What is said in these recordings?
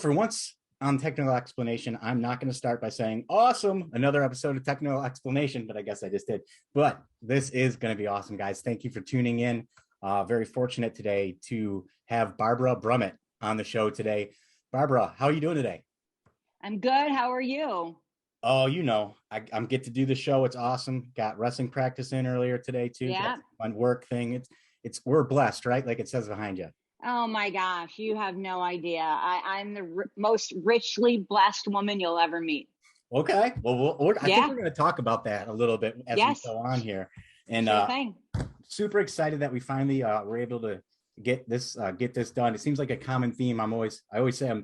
for once on Technical Explanation, I'm not going to start by saying, awesome, another episode of Technical Explanation, but I guess I just did. But this is going to be awesome, guys. Thank you for tuning in. Very fortunate today to have Barbara Brummet on the show today. Barbara, how are you doing today? I'm good. How are you? Oh, I'm get to do the show. It's awesome. Got wrestling practice in earlier today too. Yeah. Fun work thing. We're blessed, right? Like it says behind you. Oh my gosh, you have no idea. I'm the most richly blessed woman you'll ever meet. Okay. Well, I think we're going to talk about that a little bit as we go on here. And sure thing. Super excited that we finally were able to get this done. It seems like a common theme. I always say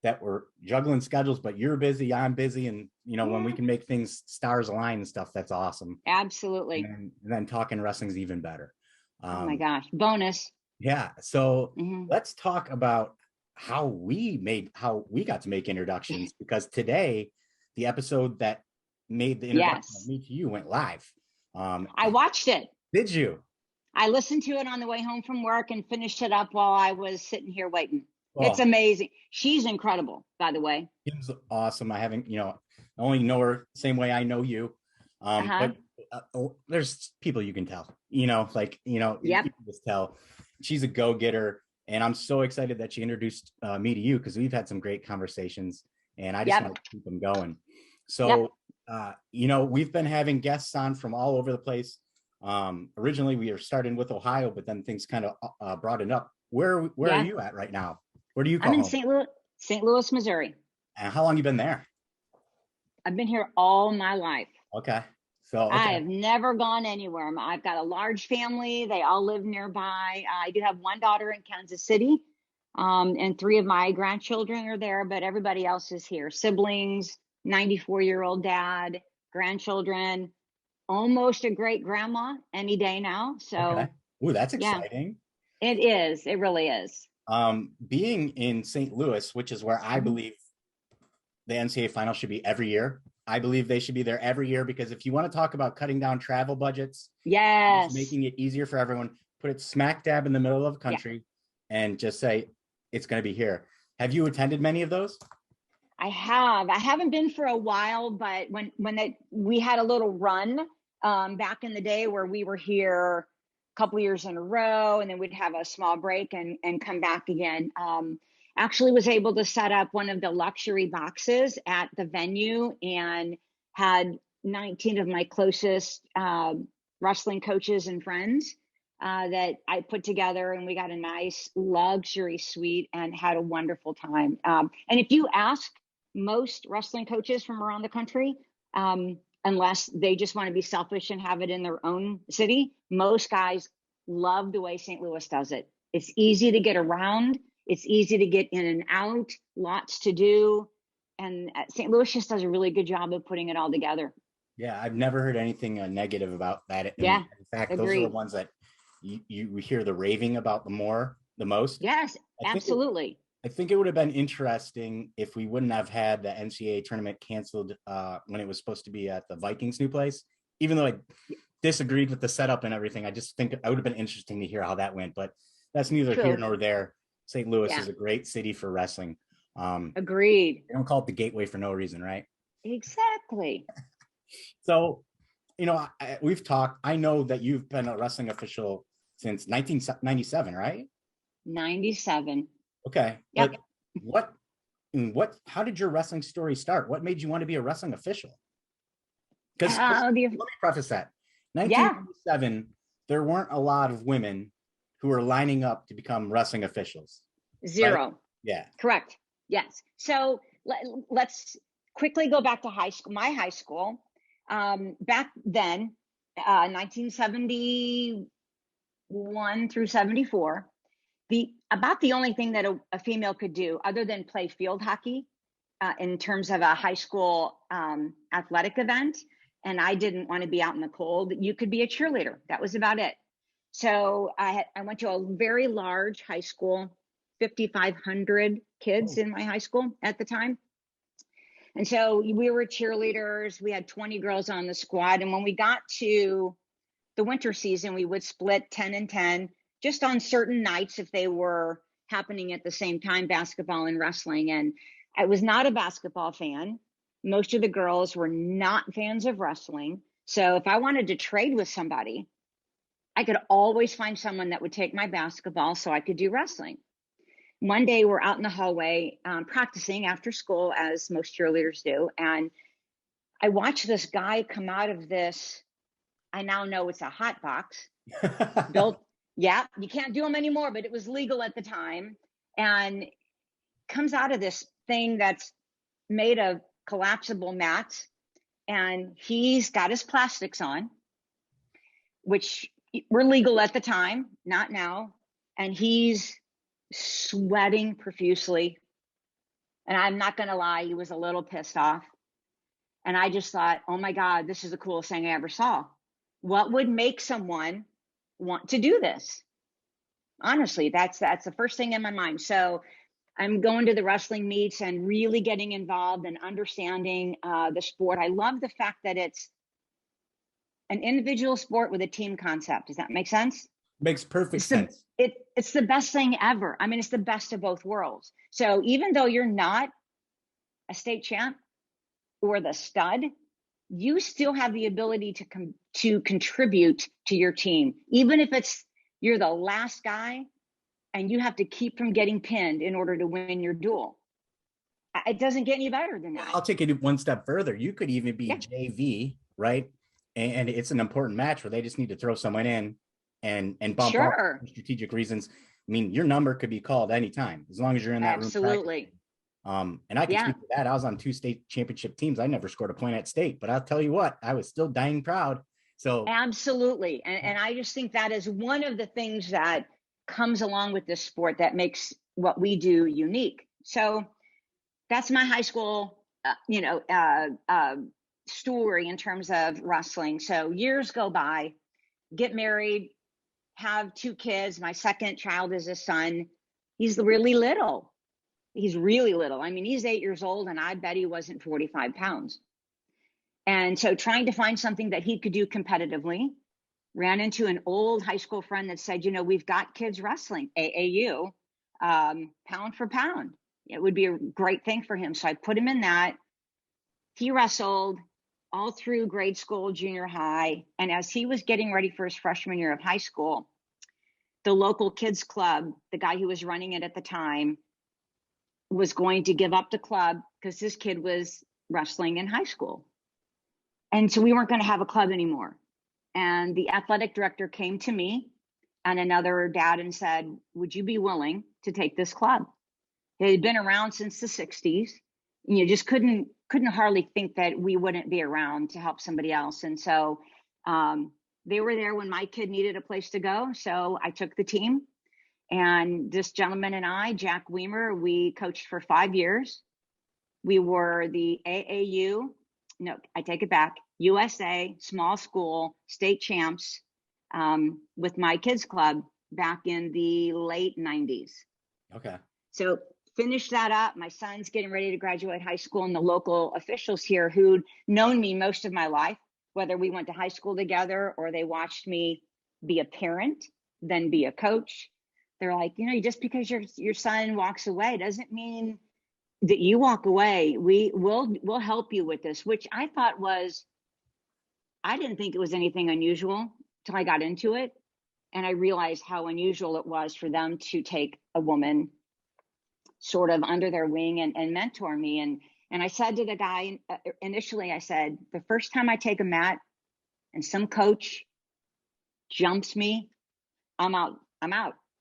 that we're juggling schedules, but you're busy, I'm busy, and when we can make things stars align and stuff, that's awesome. Absolutely. And then talking wrestling's even better. Oh my gosh, bonus. Yeah. So let's talk about how we got to make introductions, because today the episode that made the introduction of me to you went live. I watched it. Did you? I listened to it on the way home from work and finished it up while I was sitting here waiting. Oh. It's amazing. She's incredible, by the way. Kim's awesome. I haven't, I only know her same way I know you. But there's people you can tell, you can just tell. She's a go-getter, and I'm so excited that she introduced me to you, because we've had some great conversations, and I just want to keep them going. So, we've been having guests on from all over the place. Originally, we were starting with Ohio, but then things kind of broadened up. Where are you at right now? Where do you call home? I'm in St. Louis, Missouri. And how long you been there? I've been here all my life. Okay. So I have never gone anywhere. I've got a large family. They all live nearby. I do have one daughter in Kansas City, and 3 of my grandchildren are there, but everybody else is here. Siblings, 94-year-old dad, grandchildren, almost a great grandma any day now. So, Ooh, that's exciting. Yeah, it is. It really is. Being in St. Louis, which is where I believe the NCAA final should be every year. I believe they should be there every year, because if you want to talk about cutting down travel budgets, making it easier for everyone, put it smack dab in the middle of the country and just say it's going to be here. Have you attended many of those? I have. I haven't been for a while, but we had a little run back in the day where we were here a couple years in a row, and then we'd have a small break and come back again. Actually was able to set up one of the luxury boxes at the venue and had 19 of my closest wrestling coaches and friends that I put together, and we got a nice luxury suite and had a wonderful time. And if you ask most wrestling coaches from around the country, unless they just want to be selfish and have it in their own city, most guys love the way St. Louis does it. It's easy to get around. It's easy to get in and out, lots to do. And St. Louis just does a really good job of putting it all together. Yeah, I've never heard anything negative about that. In fact, agreed. Those are the ones that you hear the raving about the most. Yes, absolutely. I think it would have been interesting if we wouldn't have had the NCAA tournament canceled when it was supposed to be at the Vikings' new place. Even though I disagreed with the setup and everything, I just think it would have been interesting to hear how that went. But that's neither here nor there. St. Louis is a great city for wrestling. Agreed. They don't call it the gateway for no reason, right? Exactly. So, we've talked. I know that you've been a wrestling official since 1997, right? 97. Okay. Yep. How did your wrestling story start? What made you want to be a wrestling official? Because let me preface that. 1997, there weren't a lot of women who were lining up to become wrestling officials. 0. Right? Yeah. Correct. Yes. So let's quickly go back to high school. My high school, back then, 1971 through 74, about the only thing that a female could do other than play field hockey in terms of a high school athletic event, and I didn't want to be out in the cold, you could be a cheerleader. That was about it. So I went to a very large high school, 5,500 kids in my high school at the time. And so we were cheerleaders. We had 20 girls on the squad. And when we got to the winter season, we would split 10 and 10 just on certain nights if they were happening at the same time, basketball and wrestling. And I was not a basketball fan. Most of the girls were not fans of wrestling. So if I wanted to trade with somebody, I could always find someone that would take my basketball so I could do wrestling. One day we're out in the hallway practicing after school, as most cheerleaders do. And I watched this guy come out of this, I now know it's a hot box, built, yeah, you can't do them anymore, but it was legal at the time. And comes out of this thing that's made of collapsible mats. And he's got his plastics on, which were legal at the time, not now. And he's sweating profusely. And I'm not going to lie, he was a little pissed off. And I just thought, oh my God, this is the coolest thing I ever saw. What would make someone want to do this? Honestly, that's the first thing in my mind. So I'm going to the wrestling meets and really getting involved and understanding the sport. I love the fact that it's an individual sport with a team concept. Does that make sense? Makes perfect sense. It's the best thing ever. I mean, it's the best of both worlds. So even though you're not a state champ or the stud, you still have the ability to contribute to your team, even if you're the last guy and you have to keep from getting pinned in order to win your duel. It doesn't get any better than that. I'll take it one step further. You could even be JV, right? And it's an important match where they just need to throw someone in and bump up for strategic reasons. I mean, your number could be called anytime as long as you're in that room. Absolutely. And I can speak to that. I was on 2 state championship teams. I never scored a point at state, but I'll tell you what, I was still dying proud. So absolutely. And I just think that is one of the things that comes along with this sport that makes what we do unique. So that's my high school, story in terms of wrestling. So years go by, get married, have 2 kids. My second child is a son. He's really little. He's really little. I mean, he's 8 years old, and I bet he wasn't 45 pounds. And so trying to find something that he could do competitively, ran into an old high school friend that said, we've got kids wrestling, AAU, pound for pound. It would be a great thing for him. So I put him in that. He wrestled all through grade school, junior high. And as he was getting ready for his freshman year of high school, the local kids club, the guy who was running it at the time, was going to give up the club because this kid was wrestling in high school. And so we weren't going to have a club anymore. And the athletic director came to me and another dad and said, would you be willing to take this club? It had been around since the 60s. And you just couldn't hardly think that we wouldn't be around to help somebody else. And so they were there when my kid needed a place to go. So I took the team. And this gentleman and I, Jack Weimer, we coached for 5 years. We were the AAU, no, I take it back, USA small school state champs with my kids club back in the late 90s. Okay. So finished that up. My son's getting ready to graduate high school, and the local officials here who'd known me most of my life, whether we went to high school together or they watched me be a parent, then be a coach. They're like, just because your son walks away doesn't mean that you walk away. We'll help you with this, which I thought I didn't think it was anything unusual till I got into it. And I realized how unusual it was for them to take a woman sort of under their wing and mentor me. And I said to the guy initially, I said, the first time I take a mat and some coach jumps me, I'm out.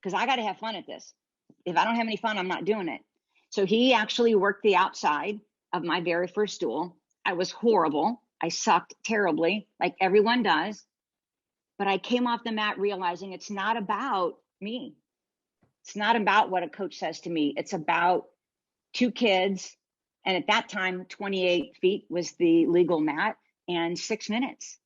Because I got to have fun at this. If I don't have any fun, I'm not doing it. So he actually worked the outside of my very first duel. I was horrible. I sucked terribly, like everyone does. But I came off the mat realizing it's not about me. It's not about what a coach says to me. It's about 2 kids. And at that time, 28 feet was the legal mat and 6 minutes.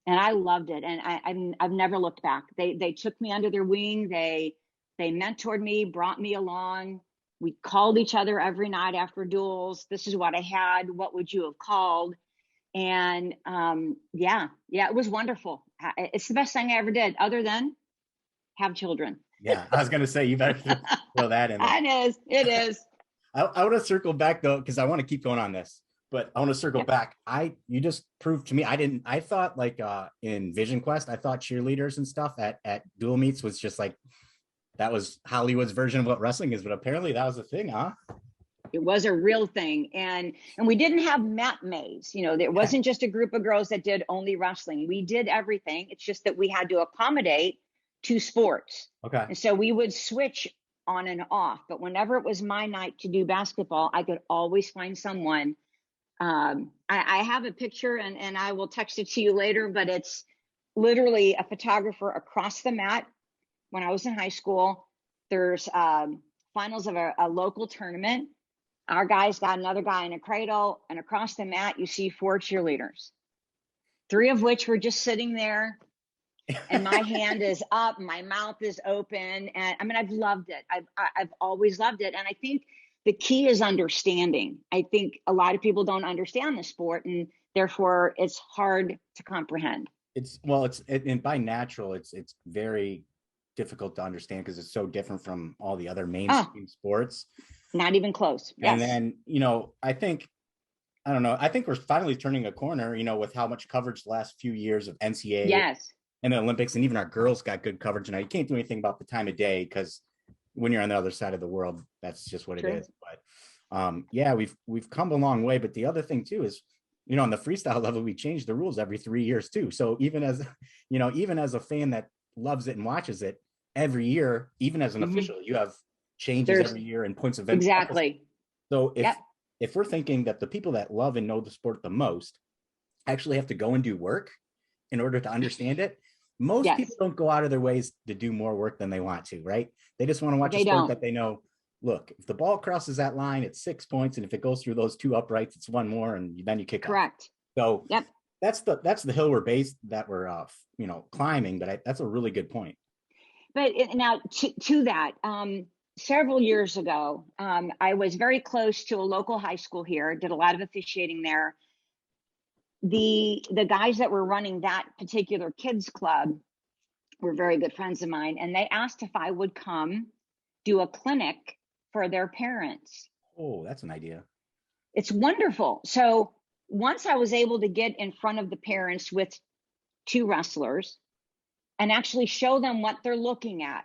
And I loved it. And I've never looked back. They took me under their wing. They mentored me, brought me along. We called each other every night after duels. This is what I had. What would you have called? And it was wonderful. It's the best thing I ever did, other than have children. Yeah, I was going to say, you better throw that in there. It is. I want to circle back though, because I want to keep going on this, but I want to circle back. You just proved to me, I thought like in Vision Quest, I thought cheerleaders and stuff at dual meets was just like, that was Hollywood's version of what wrestling is, but apparently that was a thing, huh? It was a real thing. And we didn't have mat maze, there wasn't just a group of girls that did only wrestling. We did everything. It's just that we had to accommodate two sports. Okay. And so we would switch on and off, but whenever it was my night to do basketball, I could always find someone. I have a picture and I will text it to you later, but it's literally a photographer across the mat. When I was in high school, there's finals of a local tournament. Our guys got another guy in a cradle, and across the mat, you see 4 cheerleaders, 3 of which were just sitting there. And my hand is up, my mouth is open. And I mean, I've loved it. I've always loved it. And I think the key is understanding. I think a lot of people don't understand the sport, and therefore it's hard to comprehend. And by natural, it's very difficult to understand because it's so different from all the other mainstream sports. Not even close. And then, I think we're finally turning a corner, with how much coverage the last few years of NCAA. Yes. And the Olympics, and even our girls got good coverage. Now you can't do anything about the time of day because when you're on the other side of the world, that's just what it is. But we've come a long way. But the other thing too is, on the freestyle level, we change the rules every 3 years too. So even as a fan that loves it and watches it every year, even as an official, you have changes every year and points of emphasis. Exactly. So if we're thinking that the people that love and know the sport the most actually have to go and do work in order to understand it, most people don't go out of their ways to do more work than they want to, right? They just want to watch a sport that they know. Look, if the ball crosses that line, it's 6 points, and if it goes through those 2 uprights, it's 1 more, and then you kick off. Correct. So that's the hill we're climbing. But that's a really good point. But now to that, several years ago, I was very close to a local high school here, did a lot of officiating there. The guys that were running that particular kids club were very good friends of mine, and they asked if I would come do a clinic for their parents. Oh, that's an idea. It's wonderful. So once I was able to get in front of the parents with 2 wrestlers and actually show them what they're looking at,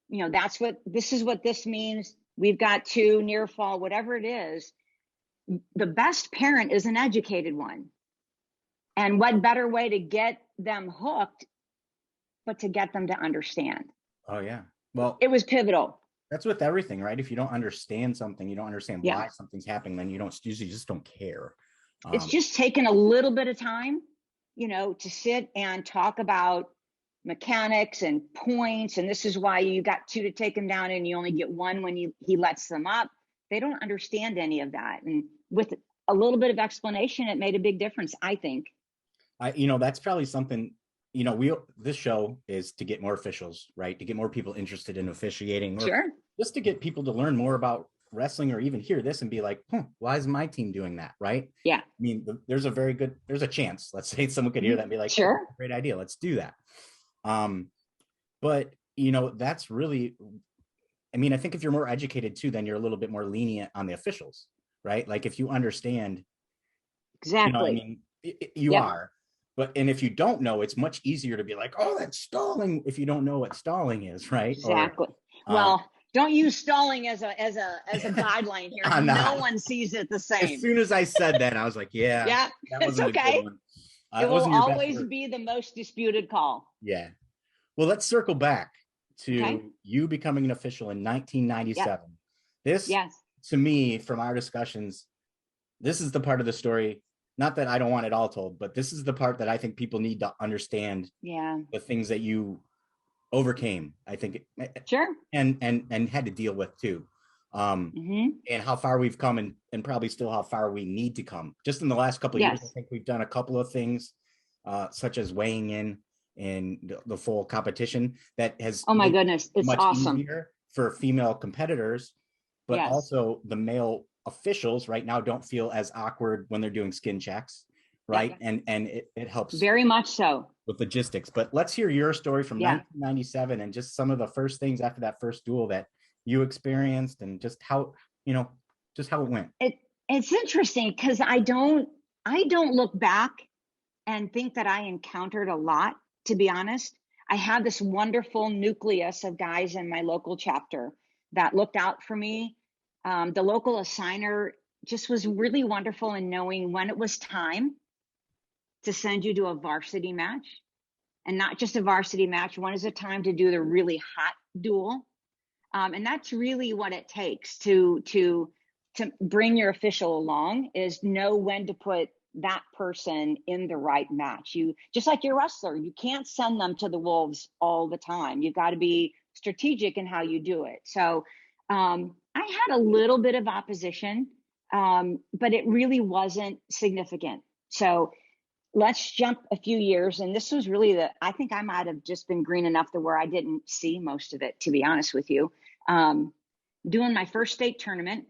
this is what this means. We've got 2 near fall, whatever it is. The best parent is an educated one. And what better way to get them hooked, but to get them to understand? Oh, yeah. Well, it was pivotal. That's with everything, right? If you don't understand something, you don't understand why something's happening, then you just don't care. It's just taken a little bit of time, to sit and talk about mechanics and points. And this is why you got 2 to take him down and you only get 1 when he lets them up. They don't understand any of that. And with a little bit of explanation, it made a big difference, I think. That's probably something, this show is to get more officials, right? To get more people interested in officiating, or just to get people to learn more about wrestling, or even hear this and be like, why is my team doing that? Right. Yeah. I mean, there's a chance, let's say someone could hear that and be like, sure, great idea. Let's do that. But that's really, I think if you're more educated too, then you're a little bit more lenient on the officials, right? Like if you understand. Exactly. You are. And if you don't know, it's much easier to be like, oh, that's stalling, if you don't know what stalling is, right? Exactly. Well, don't use stalling as a guideline here. No one sees it the same. As soon as I said that, I was like, that it's okay. It will always be the most disputed call. Yeah. Well, let's circle back to you becoming an official in 1997. This, to me, from our discussions, this is the part of the story. Not that I don't want it all told, but this is the part that I think people need to understand. Yeah. The things that you overcame, I think. Sure. And had to deal with too. And how far we've come, and probably still how far we need to come. Just in the last couple of years, I think we've done a couple of things, such as weighing in the full competition that has. Oh my goodness, it's much awesome easier for female competitors, but also the male officials right now don't feel as awkward when they're doing skin checks, right? And it helps very much so with logistics. But let's hear your story from 1997 and just some of the first things after that first duel that you experienced and just how, just how it went. It's interesting because I don't look back and think that I encountered a lot, to be honest. I had this wonderful nucleus of guys in my local chapter that looked out for me. The local assigner just was really wonderful in knowing when it was time to send you to a varsity match, and not just a varsity match. When is it time to do the really hot duel? And that's really what it takes to bring your official along, is know when to put that person in the right match. You, just like your wrestler, you can't send them to the wolves all the time. You've got to be strategic in how you do it. So I had a little bit of opposition, but it really wasn't significant. So let's jump a few years. And this was really I think I might have just been green enough to where I didn't see most of it, to be honest with you. Doing my first state tournament,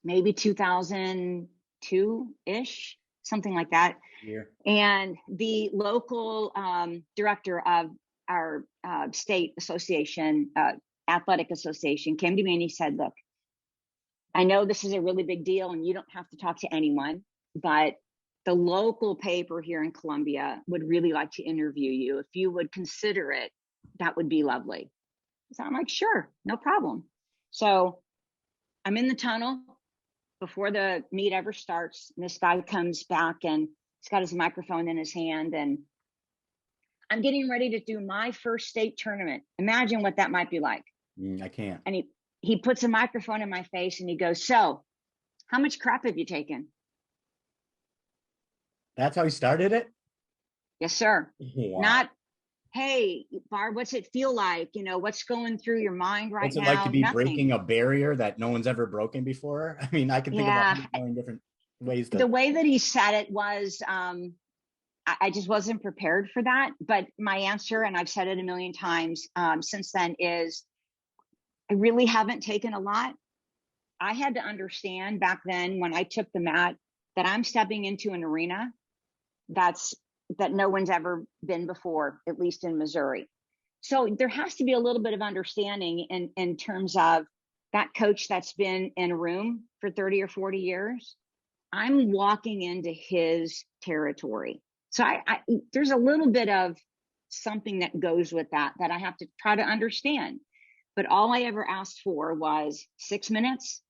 maybe 2002-ish, something like that. Yeah. And the local director of our state association, athletic association, came to me and he said, look, I know this is a really big deal and you don't have to talk to anyone, but the local paper here in Columbia would really like to interview you. If you would consider it, that would be lovely. So I'm like, sure, no problem. So I'm in the tunnel before the meet ever starts. And this guy comes back and he's got his microphone in his hand, and I'm getting ready to do my first state tournament. Imagine what that might be like. I can't. And he puts a microphone in my face and he goes, so how much crap have you taken? That's how he started it? Yes, sir. Wow. Not, hey, Barb, what's it feel like? What's going through your mind right now? What's it like to be breaking a barrier that no one's ever broken before? I mean, I can think about a million different ways. The way that he said it was, I just wasn't prepared for that. But my answer, and I've said it a million times since then, is I really haven't taken a lot. I had to understand back then when I took the mat that I'm stepping into an arena that no one's ever been before, at least in Missouri. So there has to be a little bit of understanding in terms of that coach that's been in a room for 30 or 40 years. I'm walking into his territory. So there's a little bit of something that goes with that I have to try to understand. But all I ever asked for was 6 minutes,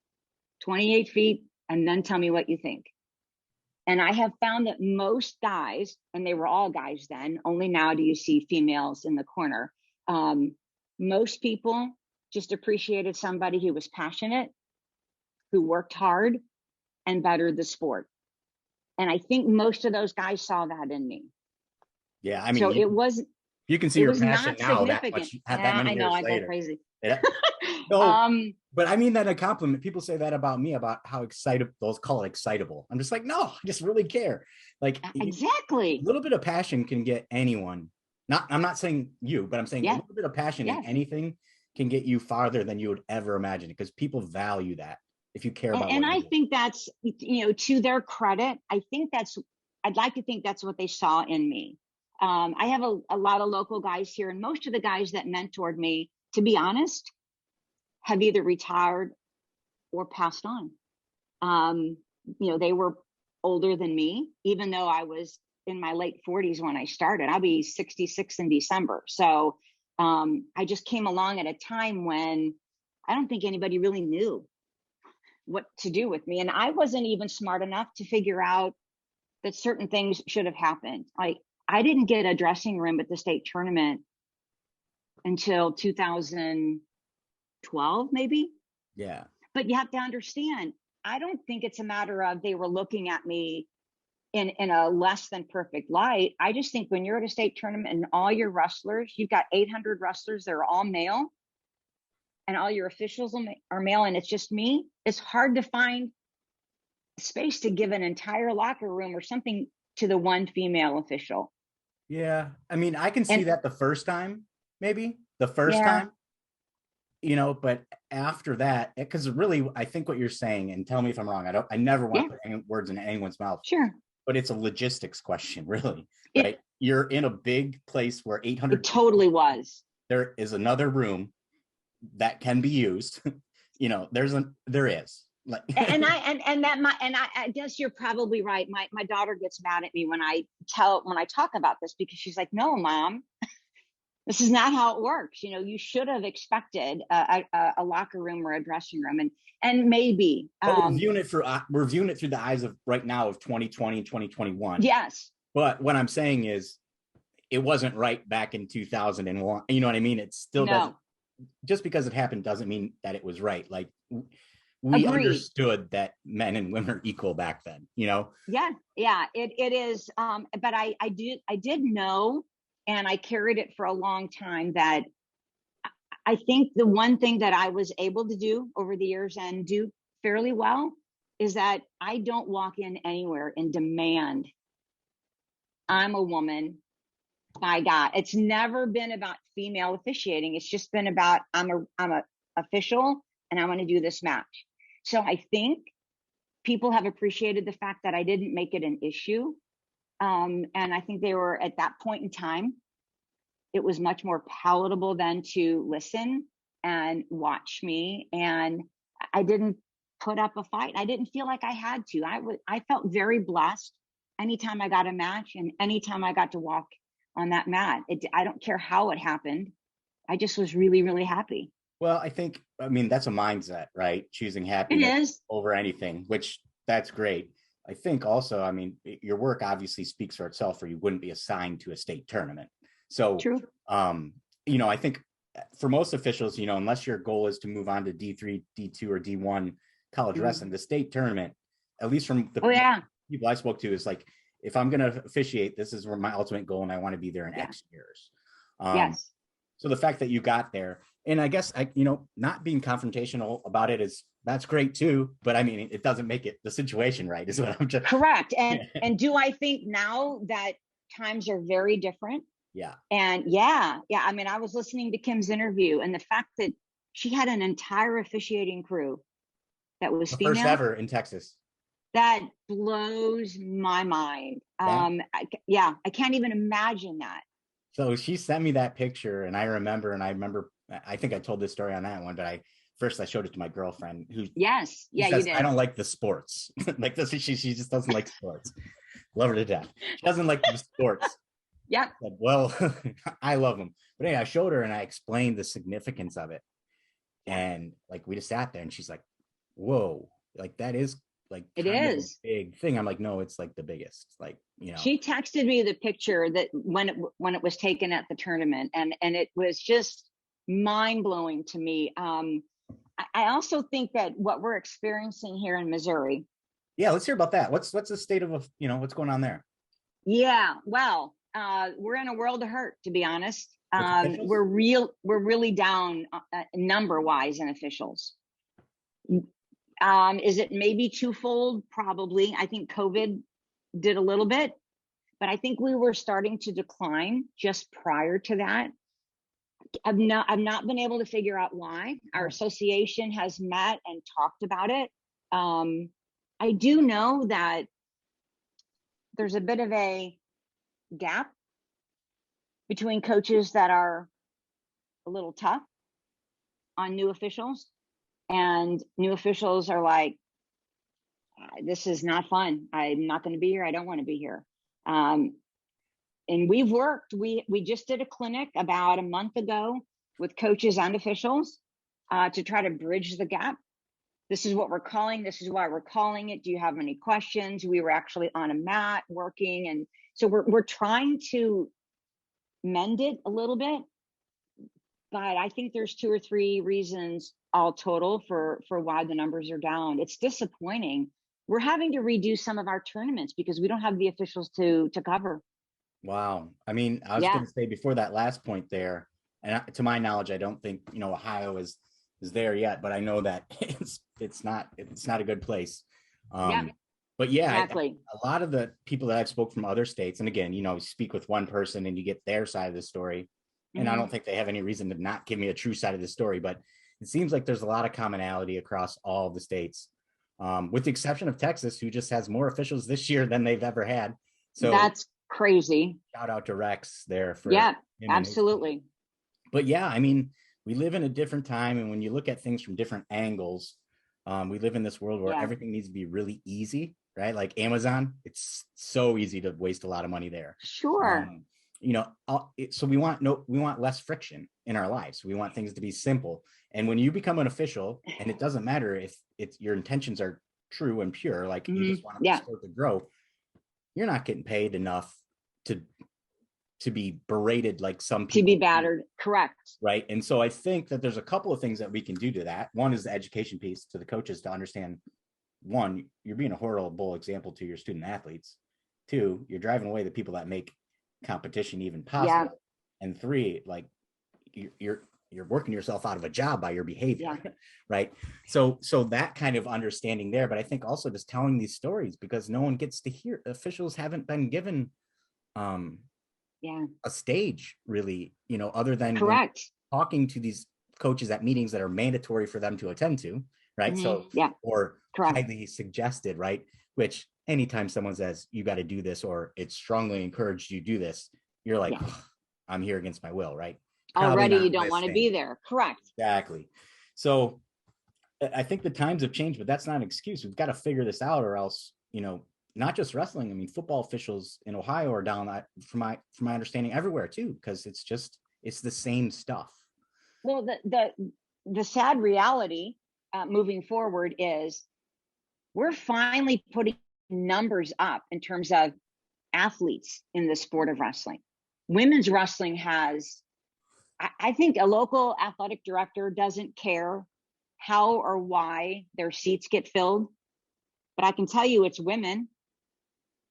28 feet, and then tell me what you think. And I have found that most guys, and they were all guys then, only now do you see females in the corner. Most people just appreciated somebody who was passionate, who worked hard, and bettered the sport. And I think most of those guys saw that in me. Yeah, I mean, so you can see your passion now that much, that many years later. I go crazy. Yeah. No, but I mean that a compliment. People say that about me, about how excited, those call it excitable. I'm just like, no, I just really care. Like, exactly. A little bit of passion can get anyone. I'm not saying you, but I'm saying a little bit of passion in anything can get you farther than you would ever imagine, because people value that if you care about. And I think that's, to their credit, I'd like to think that's what they saw in me. I have a lot of local guys here, and most of the guys that mentored me, to be honest, have either retired or passed on. They were older than me, even though I was in my late 40s when I started. I'll be 66 in December. So I just came along at a time when I don't think anybody really knew what to do with me. And I wasn't even smart enough to figure out that certain things should have happened. I didn't get a dressing room at the state tournament until 2012, maybe. Yeah. But you have to understand, I don't think it's a matter of they were looking at me in a less than perfect light. I just think when you're at a state tournament and all your wrestlers, you've got 800 wrestlers that are all male, and all your officials are male, and it's just me, it's hard to find space to give an entire locker room or something to the one female official. Yeah. I mean, I can see that the first time, maybe the first time, but after that, because really, I think what you're saying, and tell me if I'm wrong, I never want to put any words in anyone's mouth. Sure. but it's a logistics question, really, It, right? You're in a big place where 800 it totally was. there is another room that can be used. There is like, I guess you're probably right. My daughter gets mad at me when I talk about this, because she's like, no, Mom, this is not how it works. You should have expected a locker room or a dressing room, and maybe. But we're viewing it through the eyes of right now of 2020 and 2021. Yes. But what I'm saying is, it wasn't right back in 2001. You know what I mean? It still doesn't. Just because it happened doesn't mean that it was right. Like, we Agreed. Understood that men and women are equal back then. Yeah, it is. But I did know, and I carried it for a long time, that I think the one thing that I was able to do over the years and do fairly well is that I don't walk in anywhere and demand, I'm a woman, by God. It's never been about female officiating. It's just been about, I'm a official and I want to do this match. So I think people have appreciated the fact that I didn't make it an issue. And I think they were, at that point in time, it was much more palatable than to listen and watch me. And I didn't put up a fight. I didn't feel like I had to. I felt very blessed anytime I got a match and anytime I got to walk on that mat. I don't care how it happened. I just was really, really happy. Well, I mean, that's a mindset, right? Choosing happiness over anything, which that's great. I think also, I mean, your work obviously speaks for itself, or you wouldn't be assigned to a state tournament. So, true. I think for most officials, unless your goal is to move on to D3, D2, or D1 college wrestling, the state tournament, at least from the people I spoke to, is like, if I'm going to officiate, this is my ultimate goal, and I want to be there in X years. Yes. So the fact that you got there, and I guess not being confrontational about it that's great too. But I mean, it doesn't make it the situation right, is what I'm just correct. And do I think now that times are very different? Yeah. And yeah. I mean, I was listening to Kim's interview, and the fact that she had an entire officiating crew that was female, first ever in Texas. That blows my mind. I can't even imagine that. So she sent me that picture, and I remember, I think I told this story on that one, but I showed it to my girlfriend, who says, you did. I don't like the sports. Like this, she just doesn't like sports. Love her to death. She doesn't like the sports. Yep. Said, well, I love them. But anyway, I showed her and I explained the significance of it. And like, we just sat there and she's like, whoa, like that is like it is a big thing. I'm like, no, it's like the biggest, like, She texted me the picture that when it was taken at the tournament, and it was just mind blowing to me. I also think that what we're experiencing here in Missouri. Yeah, let's hear about that. What's the state of what's going on there? Yeah, well, we're in a world of hurt, to be honest. We're really down number wise in officials. Is it maybe twofold? Probably. I think COVID did a little bit, but I think we were starting to decline just prior to that. I've not been able to figure out why. Our association has met and talked about it. I do know that there's a bit of a gap between coaches that are a little tough on new officials, and new officials are like, this is not fun. I'm not going to be here. I don't want to be here. And we've worked, we just did a clinic about a month ago with coaches and officials to try to bridge the gap. This is what we're calling, this is why we're calling it. Do you have any questions? We were actually on a mat working. And so we're trying to mend it a little bit, but I think there's 2 or 3 reasons all total for why the numbers are down. It's disappointing. We're having to redo some of our tournaments because we don't have the officials to cover. Wow. I mean, I was going to say before that last point there, and to my knowledge, I don't think, Ohio is there yet, but I know that it's not a good place. But yeah, exactly. A lot of the people that I've spoke from other states, and again, you speak with one person and you get their side of the story. And I don't think they have any reason to not give me a true side of the story, but it seems like there's a lot of commonality across all the states. with the exception of Texas, who just has more officials this year than they've ever had. So that's crazy. Shout out to Rex there for yeah, absolutely. But yeah, I mean, we live in a different time, and when you look at things from different angles, we live in this world where everything needs to be really easy, right? Like Amazon, it's so easy to waste a lot of money there. Sure. You know, so we want less friction in our lives. We want things to be simple. And when you become an official, and it doesn't matter if it's your intentions are true and pure, like you just want the sport to grow, you're not getting paid enough to be berated like some people, to be battered. Correct. Right. And so I think that there's a couple of things that we can do to that. One is the education piece to the coaches to understand, one, you're being a horrible example to your student athletes. Two, you're driving away the people that make competition even possible. And three, like you're working yourself out of a job by your behavior. Right. So that kind of understanding there, but I think also just telling these stories, because no one gets to hear, officials haven't been given a stage really, you know, other than talking to these coaches at meetings that are mandatory for them to attend to, right? So or highly suggested, right? Which anytime someone says you got to do this, or it's strongly encouraged you do this, you're like, I'm here against my will, right? Already you don't want to be there. Correct. Exactly. So I think the times have changed, but that's not an excuse. We've got to figure this out, or else, you know, not just wrestling. I mean, football officials in Ohio are down, from my understanding, everywhere too, because it's the same stuff. Well, the sad reality moving forward is we're finally putting numbers up in terms of athletes in the sport of wrestling. Women's wrestling has, I think a local athletic director doesn't care how or why their seats get filled, but I can tell you it's women.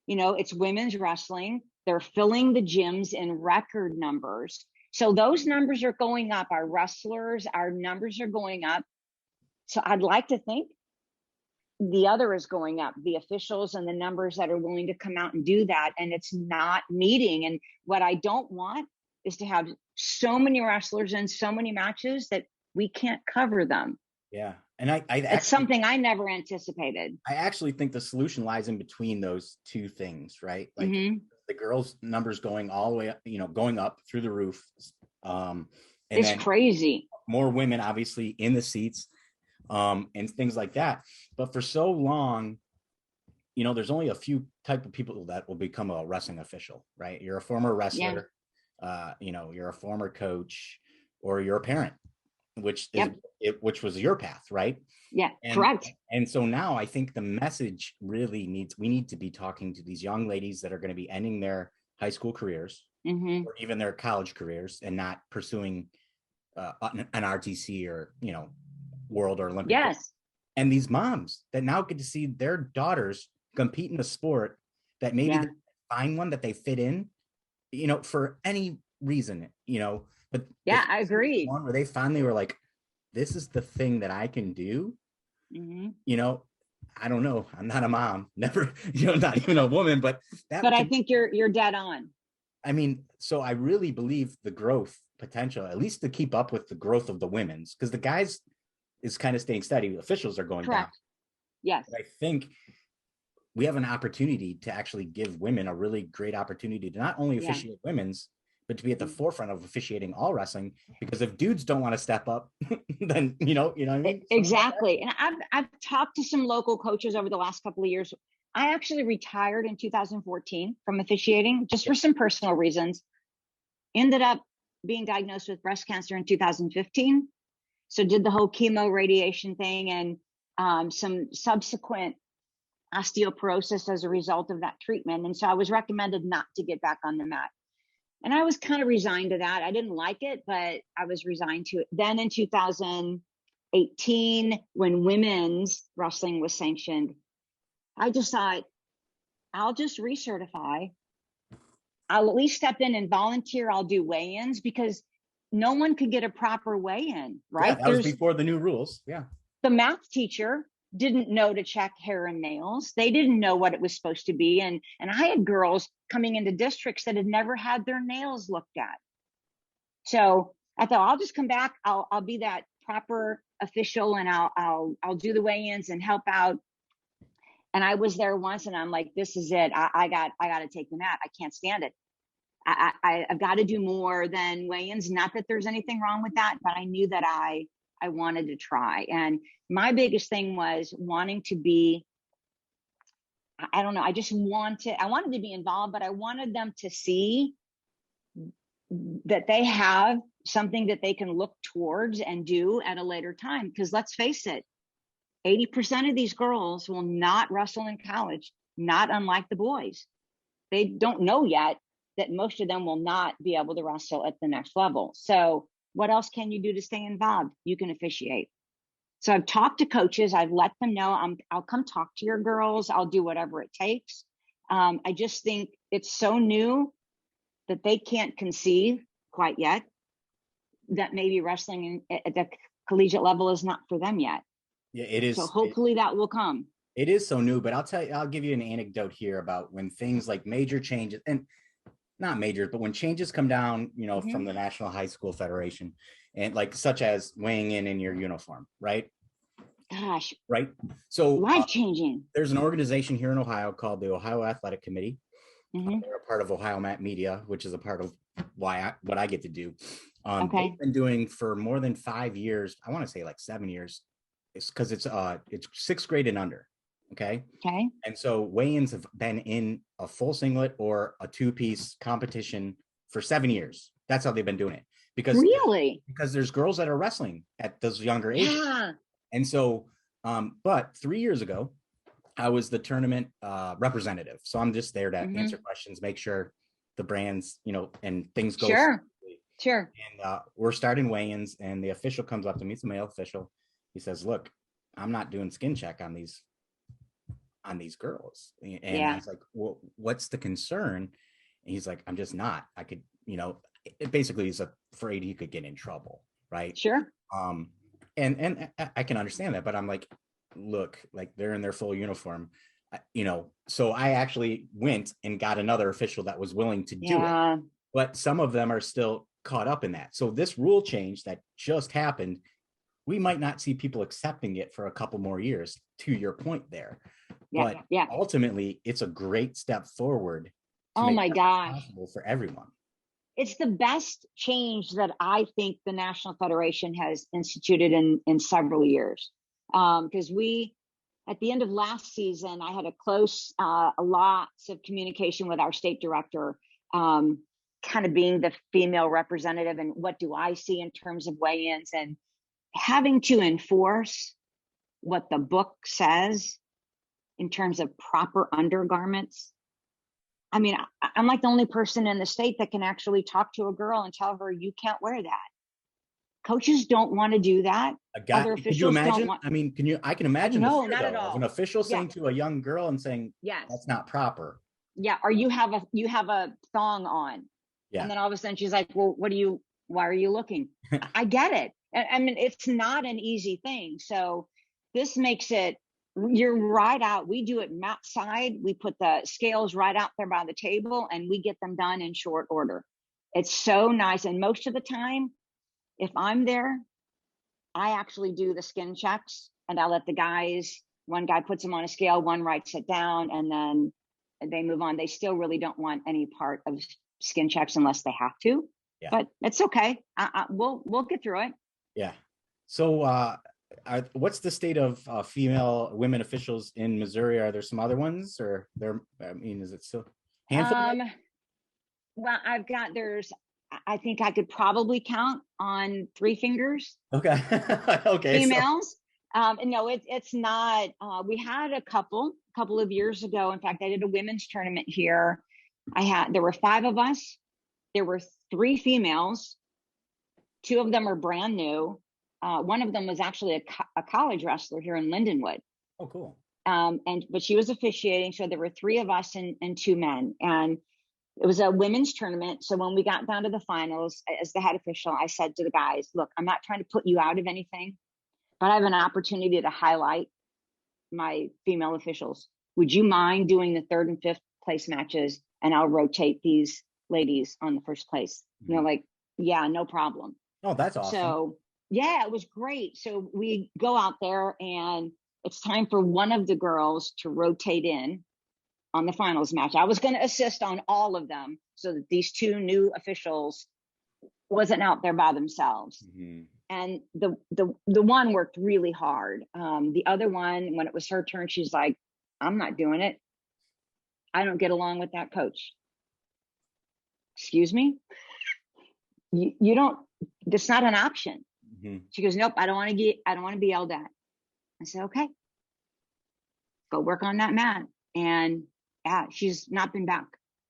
You know, it's women's wrestling. They're filling the gyms in record numbers. So those numbers are going up. Our wrestlers, our numbers are going up. So I'd like to think the other is going up, the officials and the numbers that are willing to come out and do that. And it's not meeting. And what I don't want is to have so many wrestlers in so many matches that we can't cover them. Yeah. And it's something I never anticipated. I actually think the solution lies in between those two things, right? Like the girls' numbers going all the way up, you know, going up through the roof. And it's crazy. More women, obviously, in the seats, and things like that. But for so long, you know, there's only a few type of people that will become a wrestling official, right? You're a former wrestler, you know, you're a former coach, or you're a parent, which was your path, right? Correct. And so now I think the message really we need to be talking to these young ladies that are going to be ending their high school careers, or even their college careers, and not pursuing an RTC or, you know, world or Olympic. And these moms that now get to see their daughters compete in a sport that maybe they find one that they fit in, you know, for any reason, you know. But I agree. One where they finally were like, this is the thing that I can do. You know, I don't know. I'm not a mom, never, you know, not even a woman, but I think you're dead on. I mean, so I really believe the growth potential, at least to keep up with the growth of the women's, because the guys is kind of staying steady. Officials are going down. Yes. But I think we have an opportunity to actually give women a really great opportunity to not only officiate women's, but to be at the forefront of officiating all wrestling. Because if dudes don't want to step up, then you know what I mean? Exactly. And I've talked to some local coaches over the last couple of years. I actually retired in 2014 from officiating just for some personal reasons. Ended up being diagnosed with breast cancer in 2015. So did the whole chemo radiation thing, and some subsequent osteoporosis as a result of that treatment. And so I was recommended not to get back on the mat. And I was kind of resigned to that. I didn't like it, but I was resigned to it. Then in 2018, when women's wrestling was sanctioned, I just thought, I'll just recertify. I'll at least step in and volunteer. I'll do weigh-ins, because no one could get a proper weigh-in, right? That was before the new rules. The math teacher didn't know to check hair and nails. They didn't know what it was supposed to be. And I had girls coming into districts that had never had their nails looked at. So I thought, I'll just come back. I'll be that proper official, and I'll do the weigh-ins and help out And I was there once and I'm like, this is it. I got to take the mat. I can't stand it. I've got to do more than weigh-ins. Not that there's anything wrong with that, but I knew that I wanted to try. And my biggest thing was wanting to be, I don't know, I wanted to be involved, but I wanted them to see that they have something that they can look towards and do at a later time. Because let's face it, 80% of these girls will not wrestle in college, not unlike the boys. They don't know yet that most of them will not be able to wrestle at the next level. So what else can you do to stay involved? You can officiate. So I've talked to coaches. I've let them know I'll come talk to your girls. I'll do whatever it takes. I just think it's so new that they can't conceive quite yet that maybe wrestling at the collegiate level is not for them yet. Yeah, it is. So hopefully that will come. It is so new, but I'll give you an anecdote here about when things like major changes, and not major, but when changes come down, from the National High School Federation, and like such as weighing in your uniform, right? Gosh. Right. So life changing. There's an organization here in Ohio called the Ohio Athletic Committee. They're a part of Ohio Mat Media, which is a part of what I get to do. They've been doing for more than 5 years. I want to say like 7 years. It's because it's 6th grade and under. Okay. And so weigh-ins have been in a full singlet or a 2-piece competition for 7 years. That's how they've been doing it. Because there's girls that are wrestling at those younger ages. Yeah. And so, but 3 years ago, I was the tournament representative. So I'm just there to answer questions, make sure the brands, and things go. Sure. And we're starting weigh-ins, and the official comes up to me. It's a male official. He says, "Look, I'm not doing skin check on these girls." And I was like, "Well, what's the concern?" And he's like, "I'm just not. I could, basically he's afraid he could get in trouble." Right. Sure. And I can understand that, but I'm like, look, like they're in their full uniform, so I actually went and got another official that was willing to do it. But some of them are still caught up in that. So this rule change that just happened, we might not see people accepting it for a couple more years, to your point there. But ultimately, it's a great step forward. Oh my gosh. Possible for everyone. It's the best change that I think the National Federation has instituted in several years. Because at the end of last season, I had lots of communication with our state director, kind of being the female representative, and what do I see in terms of weigh-ins, and having to enforce what the book says in terms of proper undergarments. I mean, I'm like the only person in the state that can actually talk to a girl and tell her, you can't wear that. Coaches don't want to do that. Other officials, could you imagine? Don't want... I mean, I can imagine. No, not at all. An official saying to a young girl and saying, yes, that's not proper. Yeah. Or you have a thong on. Yeah. And then all of a sudden she's like, well, why are you looking? I get it. I mean, it's not an easy thing. So this makes it, you're right out. We do it mat side. We put the scales right out there by the table, and we get them done in short order. It's so nice. And most of the time, if I'm there, I actually do the skin checks, and I'll let the guys, one guy puts them on a scale, one writes it down, and then they move on. They still really don't want any part of skin checks unless they have to, but it's okay. We'll get through it. Yeah. So, what's the state of women officials in Missouri? Are there some other ones, or is it still handful? Well, I think I could probably count on 3 fingers. Okay. Okay. Females. No, it's not. We had a couple of years ago. In fact, I did a women's tournament here. There were 5 of us. There were 3 females. 2 of them are brand new. One of them was actually a college wrestler here in Lindenwood. Oh, cool. But she was officiating. So there were 3 of us and 2 men. And it was a women's tournament. So when we got down to the finals, as the head official, I said to the guys, look, I'm not trying to put you out of anything, but I have an opportunity to highlight my female officials. Would you mind doing the 3rd and 5th place matches? And I'll rotate these ladies on the 1st place. Mm-hmm. They're like, yeah, no problem. Oh, that's awesome. So yeah, it was great. So we go out there, and it's time for one of the girls to rotate in on the finals match. I was going to assist on all of them so that these two new officials wasn't out there by themselves. Mm-hmm. And the one worked really hard. The other one, when it was her turn, she's like, I'm not doing it. I don't get along with that coach. Excuse me? You don't, that's not an option. Mm-hmm. She goes, nope, I don't want to be yelled at. I said, okay, go work on that mat. And yeah, she's not been back.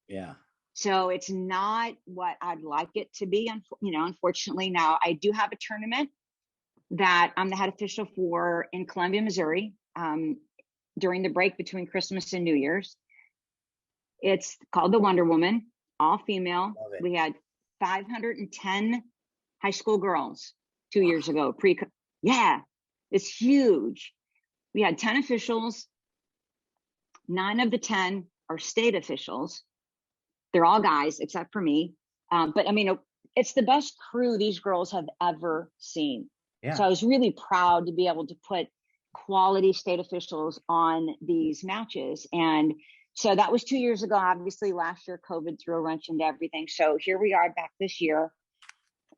Yeah. So it's not what I'd like it to be. Unfortunately, now I do have a tournament that I'm the head official for in Columbia, Missouri, during the break between Christmas and New Year's. It's called the Wonder Woman, all female. We had 510 high school girls 2 years ago. Yeah, it's huge. We had 10 officials. 9 of the 10 are state officials. They're all guys except for me. But I mean, it's the best crew these girls have ever seen. Yeah. So I was really proud to be able to put quality state officials on these matches. And so that was 2 years ago. Obviously, last year, COVID threw a wrench into everything. So here we are back this year.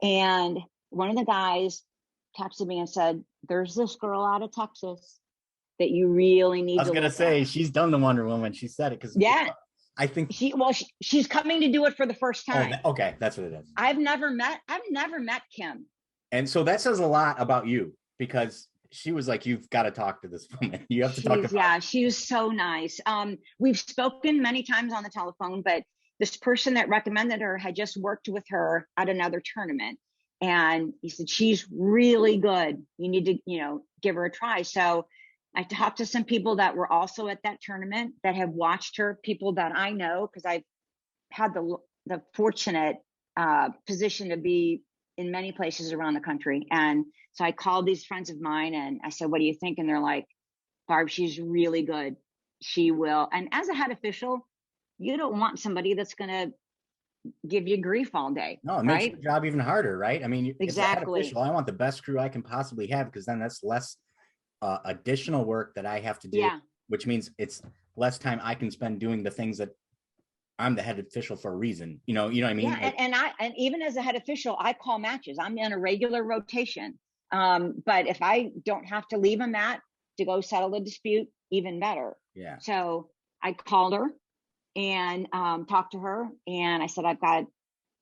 And one of the guys texted me and said, there's this girl out of Texas that you really need to I was going to say, she's done the Wonder Woman. She said it because I think she's coming to do it for the first time. Oh, okay. That's what it is. I've never met Kim. And so that says a lot about you, because she was like, you've got to talk to this woman. You have to talk to her. Yeah, she was so nice. We've spoken many times on the telephone, but this person that recommended her had just worked with her at another tournament. And he said, she's really good. You need to, give her a try. So I talked to some people that were also at that tournament that have watched her, people that I know, because I've had the fortunate position to be in many places around the country. And so I called these friends of mine and I said, what do you think? And they're like, Barb, she's really good. She will. And as a head official, you don't want somebody that's going to give you grief all day. No, it makes your job even harder, right? I mean, exactly. As a head official, I want the best crew I can possibly have, because then that's less additional work that I have to do, which means it's less time I can spend doing the things that I'm the head official for a reason. You know what I mean? Yeah, and even as a head official, I call matches. I'm in a regular rotation. But if I don't have to leave a mat to go settle a dispute, even better. Yeah. So I called her and talked to her, and I said, I've got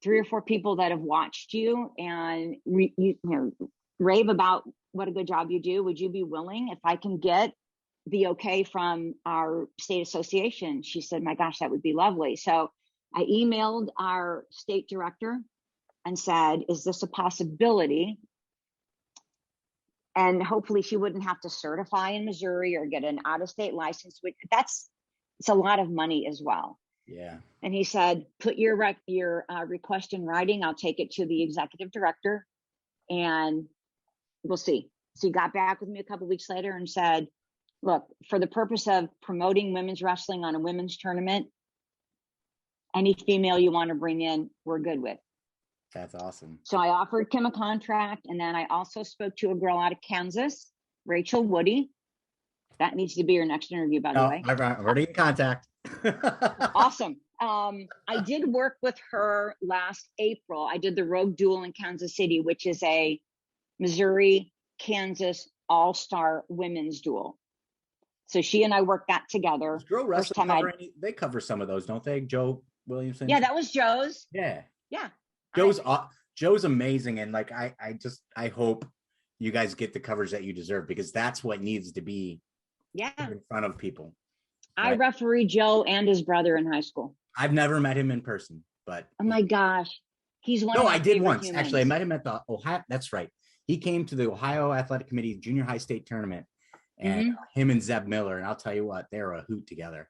3 or 4 people that have watched you and rave about what a good job you do. Would you be willing, if I can get the okay from our state association? She said, my gosh, that would be lovely. So I emailed our state director and said, is this a possibility? And hopefully she wouldn't have to certify in Missouri or get an out-of-state license. It's a lot of money as well. Yeah. And he said, put your request in writing. I'll take it to the executive director and we'll see. So he got back with me a couple of weeks later and said, look, for the purpose of promoting women's wrestling on a women's tournament, any female you want to bring in, we're good with. That's awesome. So I offered Kim a contract. And then I also spoke to a girl out of Kansas, Rachel Woody. That needs to be your next interview, by the way. I'm already in contact. Awesome. I did work with her last April. I did the Rogue Duel in Kansas City, which is a Missouri, Kansas all-star women's duel. So she and I worked that together. Does Girl Wrestling they cover some of those, don't they? Joe Williamson? Yeah, that was Joe's. Yeah. Yeah. Joe's amazing. And like, I hope you guys get the coverage that you deserve, because that's what needs to be in front of people. I refereed Joe and his brother in high school. I've never met him in person, but oh my gosh, he's one. No, I did once. Humans. Actually, I met him at the Ohio. That's right. He came to the Ohio Athletic Committee junior high state tournament, and him and Zeb Miller. And I'll tell you what, they're a hoot together.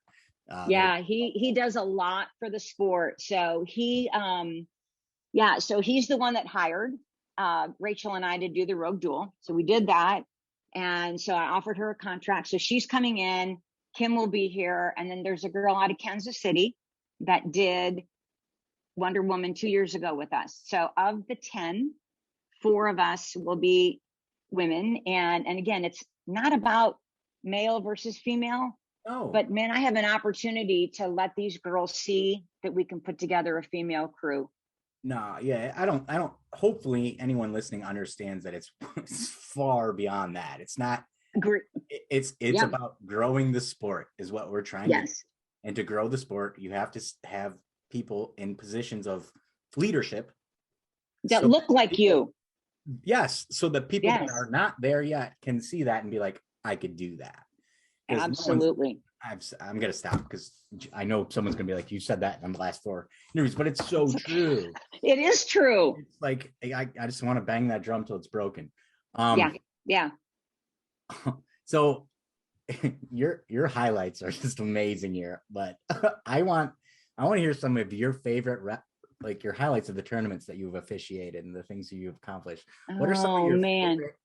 He does a lot for the sport. So so he's the one that hired Rachel and I to do the Rogue Duel. So we did that, and so I offered her a contract. So she's coming in. Kim will be here. And then there's a girl out of Kansas City that did Wonder Woman 2 years ago with us. So of the 10, 4 of us will be women. And again, it's not about male versus female. Oh, but man, I have an opportunity to let these girls see that we can put together a female crew. no, yeah, I don't. Hopefully, anyone listening understands that it's far beyond that. It's not. Agree. It's Yeah. about growing the sport is what we're trying to do. Yes. And to grow the sport, you have to have people in positions of leadership That look like you. Yes, so the people Yes. that are not there yet can see that and be like, I could do that. Absolutely. I'm gonna stop because I know someone's gonna be like, you said that in the last 4 interviews, but it's so true. It is true. It's like I just want to bang that drum till it's broken. Yeah. So your highlights are just amazing here, but I want to hear some of your favorite like your highlights of the tournaments that you've officiated and the things that you've accomplished. What are some of your favorite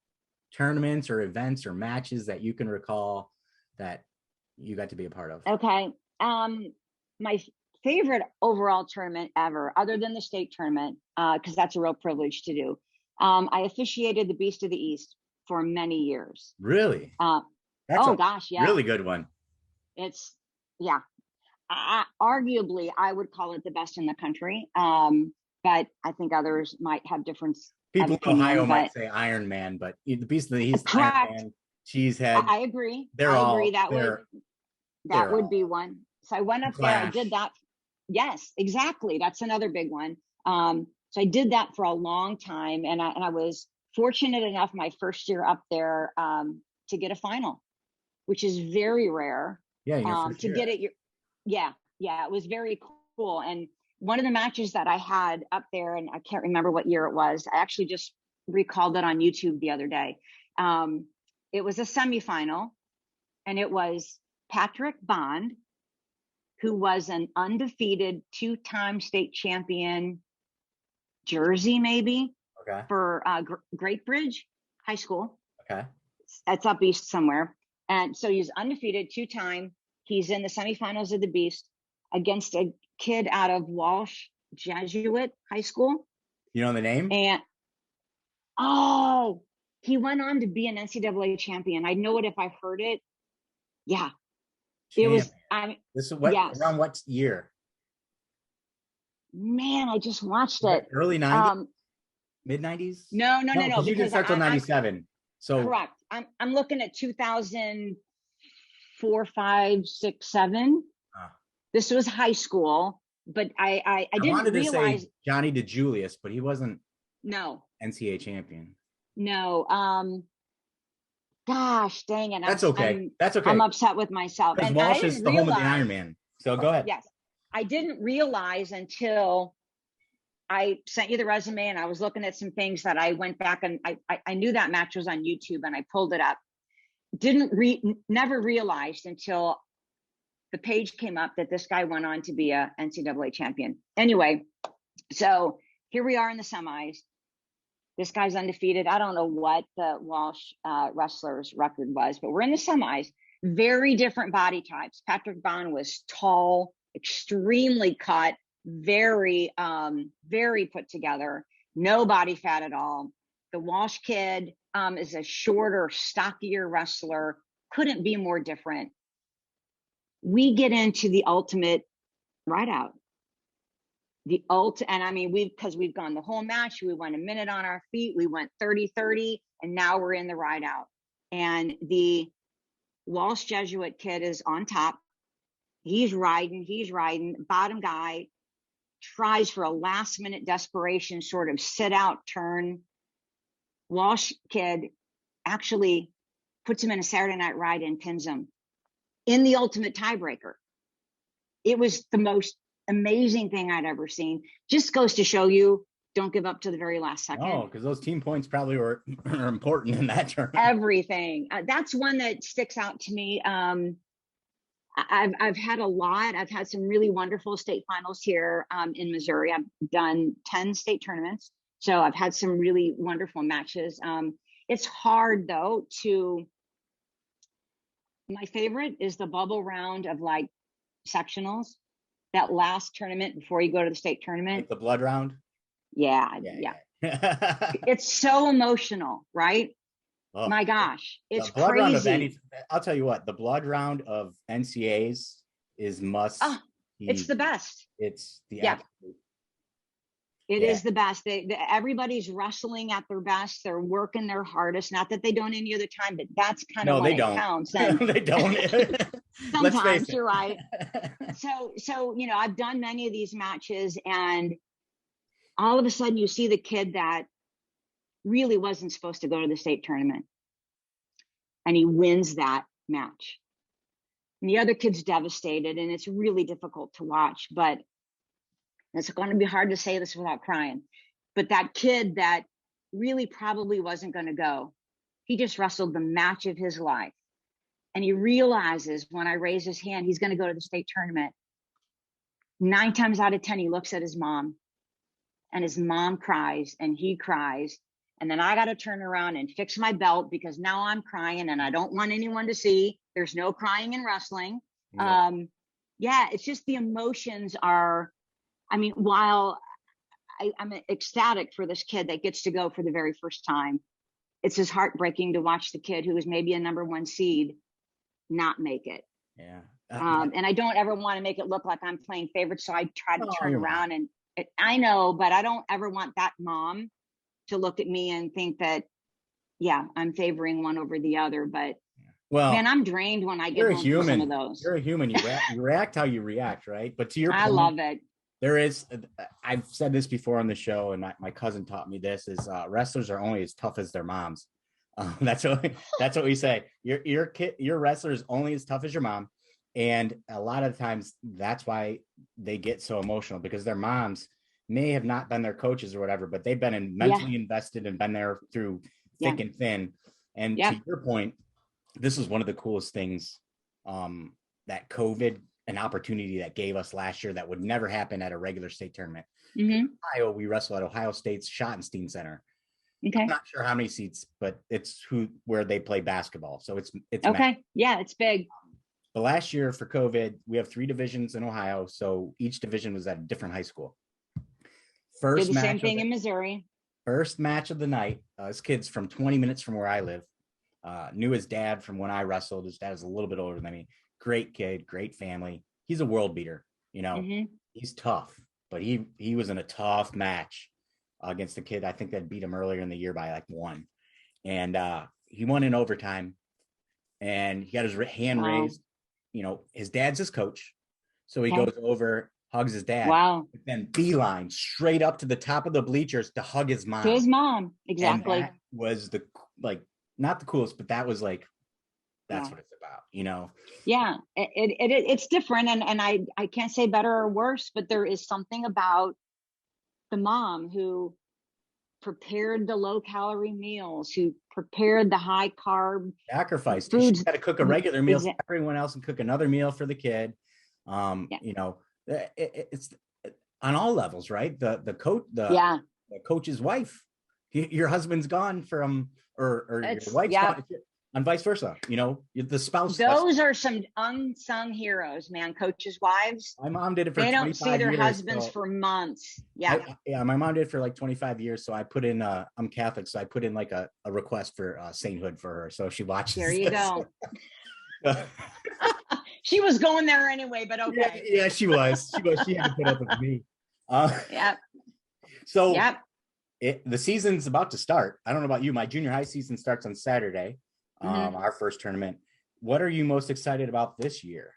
tournaments or events or matches that you can recall that you got to be a part of? Okay. My favorite overall tournament ever, other than the state tournament, because that's a real privilege to do. I officiated the Beast of the East for many years. Really? Gosh, yeah. Really good one. It's, yeah. Arguably, I would call it the best in the country. But I think others might have different. People in Ohio might say Iron Man, but the Beast of the East, Iron Man, Cheesehead. I agree. That would be one. So I went up there. I did that. Yes, exactly. That's another big one. So I did that for a long time, and I was fortunate enough my first year up there to get a final, which is very rare. Yeah, to get it. Yeah, it was very cool. And one of the matches that I had up there, and I can't remember what year it was. I actually just recalled it on YouTube the other day. It was a semifinal, and it was Patrick Bond, who was an undefeated 2-time state champion, Jersey maybe, for Great Bridge High School. Okay. That's up east somewhere. And so he's undefeated 2-time. He's in the semifinals of the Beast against a kid out of Walsh Jesuit High School. You know the name? And he went on to be an NCAA champion. I know it if I heard it. Yeah. Champion. It was. This is what? Yes. Around what year? Man, I just watched it. Early 90s, mid 90s. No. You didn't start till 97. So correct. I'm looking at 2004, 5, 6, 7. This was high school, but I didn't wanted to realize say Johnny DeJulius, but he wasn't. No. NCAA champion. No. Gosh, dang it. That's okay. I'm upset with myself. And Walsh is the home of the Ironman. So go ahead. Yes. I didn't realize until I sent you the resume and I was looking at some things that I went back and I knew that match was on YouTube and I pulled it up. Never realized until the page came up that this guy went on to be a NCAA champion. Anyway, so here we are in the semis. This guy's undefeated. I don't know what the Walsh wrestler's record was, but we're in the semis. Very different body types. Patrick Bond was tall, extremely cut, very put together, no body fat at all. The Walsh kid is a shorter, stockier wrestler. Couldn't be more different. We get into the ultimate rideout. And I mean, because we've gone the whole match, we went a minute on our feet, we went 30-30, and now we're in the ride out. And the Walsh Jesuit kid is on top. He's riding. Bottom guy tries for a last minute desperation sort of sit out turn. Walsh kid actually puts him in a Saturday Night Ride and pins him in the ultimate tiebreaker. It was the most amazing thing I'd ever seen. Just goes to show you, don't give up to the very last second. Oh, because those team points probably are important in that tournament. Everything. That's one that sticks out to me. I've had a lot. I've had some really wonderful state finals here in Missouri. I've done 10 state tournaments. So I've had some really wonderful matches. It's hard though my favorite is the bubble round of like sectionals. That last tournament before you go to the state tournament. Like the blood round? Yeah. It's so emotional, right? Oh, My gosh, it's the blood round of crazy. I'll tell you what, the blood round of NCAs is must. Oh, it's the best. It's the Yeah. absolute. It Yeah. is the best. Everybody's wrestling at their best. They're working their hardest. Not that they don't any other time, but that's kind of No, when they it don't. counts. And They don't. Let's face sometimes it. you're right. So I've done many of these matches, and all of a sudden you see the kid that really wasn't supposed to go to the state tournament, and he wins that match. And the other kid's devastated, and it's really difficult to watch, but it's going to be hard to say this without crying. But that kid that really probably wasn't going to go, he just wrestled the match of his life. And he realizes when I raise his hand, he's going to go to the state tournament. 9 times out of 10, he looks at his mom, and his mom cries and he cries. And then I got to turn around and fix my belt because now I'm crying and I don't want anyone to see. There's no crying in wrestling. Yeah. Yeah, it's just the emotions are, I mean, while I'm ecstatic for this kid that gets to go for the very first time, it's just heartbreaking to watch the kid who was maybe a number 1 seed not make it. Yeah. And I don't ever want to make it look like I'm playing favorites. So I try to turn around not. and I know, but I don't ever want that mom to look at me and think that, yeah, I'm favoring one over the other. But well, man, I'm drained when I get home from some of those. You're a human. You react how you react, right? But to your point, I love it. There is, I've said this before on the show, and my cousin taught me this: is wrestlers are only as tough as their moms. That's what we say. Your wrestler is only as tough as your mom, and a lot of times that's why they get so emotional, because their moms may have not been their coaches or whatever, but they've been mentally invested and been there through thick and thin. And to your point, this is one of the coolest things that COVID, an opportunity that gave us last year that would never happen at a regular state tournament. In Ohio, we wrestle at Ohio State's Schottenstein Center. Okay. I'm not sure how many seats, but it's where they play basketball. So it's okay. Massive. Yeah, it's big. But last year for COVID, we have 3 divisions in Ohio. So each division was at a different high school. Did the same thing in Missouri. First match of the night. This kid's from 20 minutes from where I live. Knew his dad from when I wrestled. His dad is a little bit older than me. Great kid, great family. He's a world beater. He's tough, but he was in a tough match against a kid I think that beat him earlier in the year by like 1. And he won in overtime, and he got his hand raised. His dad's his coach. So he goes over, hugs his dad. Wow. Then beeline straight up to the top of the bleachers to hug his mom. To his mom. Exactly. And that was not the coolest, but that was like, that's what it's about, Yeah, it's different. And I can't say better or worse, but there is something about the mom who prepared the low calorie meals, who prepared the high carb sacrifice foods. She's got to cook a regular meal for everyone else and cook another meal for the kid. It's on all levels, right? The coach's wife, your husband's gone from, or your wife's gone, and vice versa. The spouse. Those are some unsung heroes, man. Coaches' wives. My mom did it for 25 years. They don't see their husbands for months. Yeah. My mom did it for like 25 years. So I put in, I'm Catholic, so I put in like a request for sainthood for her. So she watches. There you go. She was going there anyway, but okay. Yeah, she was. She had to put up with me. So the season's about to start. I don't know about you. My junior high season starts on Saturday. Our first tournament. What are you most excited about this year?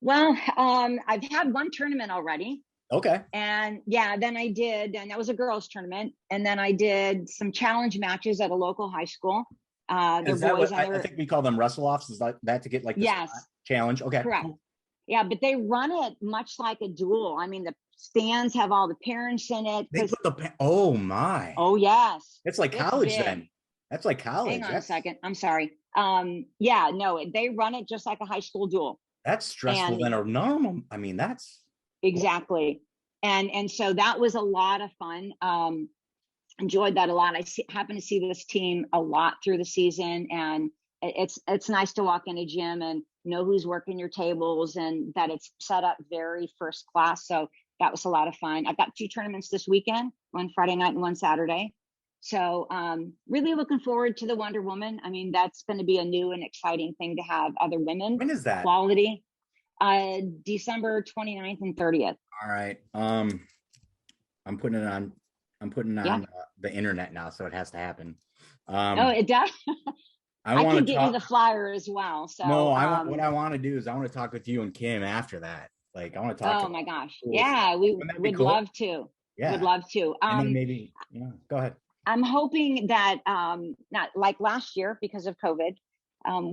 Well, I've had 1 tournament already. Okay. And then I did, and that was a girls' tournament. And then I did some challenge matches at a local high school. Is that what I think we call them wrestle-offs? Is that to get like this challenge? Okay. Correct. Yeah, but they run it much like a duel. I mean, the stands have all the parents in it. They put oh my. Oh yes. It's like college then. That's like college. Hang on a second. I'm sorry. They run it just like a high school duel. That's stressful than a normal. I mean, that's exactly. And so that was a lot of fun. Enjoyed that a lot. I happen to see this team a lot through the season, and it's nice to walk in a gym and know who's working your tables and that it's set up very first class. So that was a lot of fun. I've got 2 tournaments this weekend, one Friday night and one Saturday. So really looking forward to the Wonder Woman. I mean, that's going to be a new and exciting thing to have other women. When is that? Quality. December 29th and 30th. All right. I'm putting it on. I'm putting it on the internet now, so it has to happen. Oh, it does. I can get you the flyer as well. So no, what I want to do is I want to talk with you and Kim after that. Like I want to talk. Oh my gosh, yeah, we would love to. Yeah, would love to. And then maybe go ahead. I'm hoping that not like last year because of COVID.